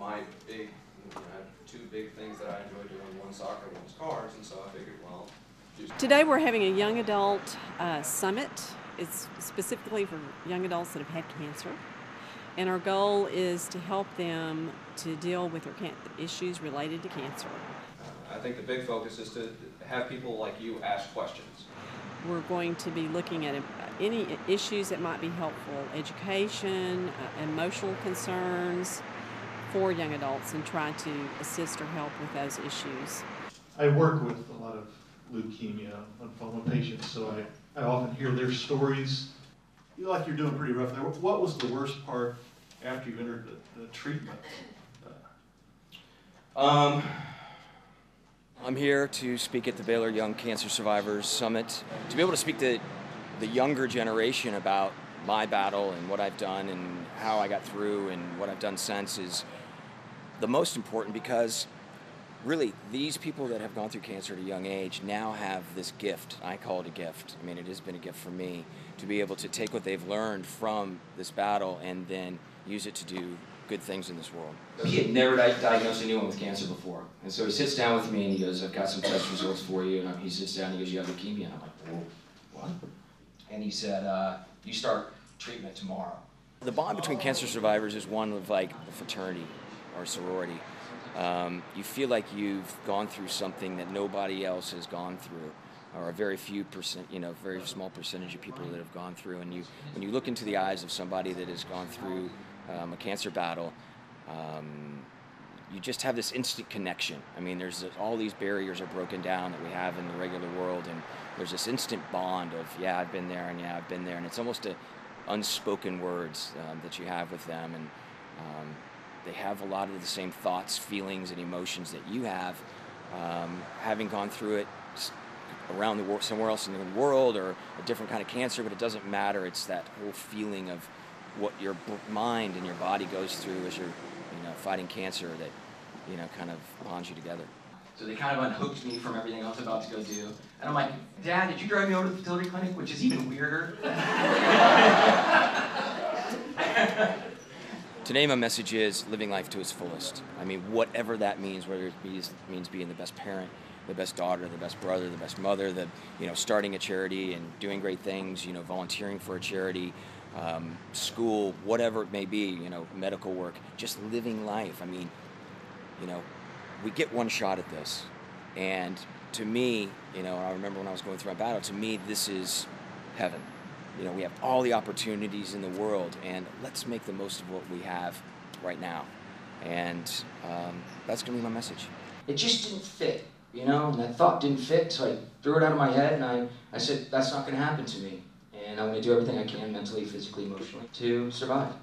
my big, I have two big things that I enjoy doing. One's soccer, one's cars, and so I figured, well, today we're having a young adult summit. It's specifically for young adults that have had cancer. And our goal is to help them to deal with their issues related to cancer. I think the big focus is to have people like you ask questions. We're going to be looking at any issues that might be helpful, education, emotional concerns for young adults, and try to assist or help with those issues. I work with a lot of leukemia lymphoma patients, so I often hear their stories. You look like you're doing pretty rough there. What was the worst part after you entered the treatment? I'm here to speak at the Baylor Young Cancer Survivors Summit, to be able to speak to the younger generation about my battle and what I've done and how I got through and what I've done since is the most important, because really these people that have gone through cancer at a young age now have this gift. I call it a gift. I mean, it has been a gift for me to be able to take what they've learned from this battle and then use it to do good things in this world. He had never diagnosed anyone with cancer before. And so he sits down with me and he goes, I've got some test results for you. And he sits down and he goes, you have leukemia. And I'm like, whoa, what? And he said, you start treatment tomorrow. The bond between cancer survivors is one of like a fraternity or sorority. You feel like you've gone through something that nobody else has gone through, or a very few percent, very small percentage of people that have gone through. And when you look into the eyes of somebody that has gone through a cancer battle, you just have this instant connection. I mean, all these barriers are broken down that we have in the regular world, and there's this instant bond of, yeah, I've been there, and yeah, I've been there, and it's almost unspoken words that you have with them, and they have a lot of the same thoughts, feelings, and emotions that you have, having gone through it around the world, somewhere else in the world, or a different kind of cancer. But it doesn't matter. It's that whole feeling of what your mind and your body goes through as you're, fighting cancer that, kind of bonds you together. So they kind of unhooked me from everything I was about to go do. And I'm like, Dad, did you drive me over to the fertility clinic? Which is even weirder. Today my message is living life to its fullest. I mean, whatever that means, whether it means being the best parent, the best daughter, the best brother, the best mother, starting a charity and doing great things, volunteering for a charity, school, whatever it may be, medical work, just living life. I mean, we get one shot at this. And to me, I remember when I was going through my battle, to me, this is heaven. We have all the opportunities in the world, and let's make the most of what we have right now. And that's going to be my message. It just didn't fit, and that thought didn't fit, so I threw it out of my head, and I said, that's not going to happen to me. And I'm going to do everything I can, mentally, physically, emotionally, to survive.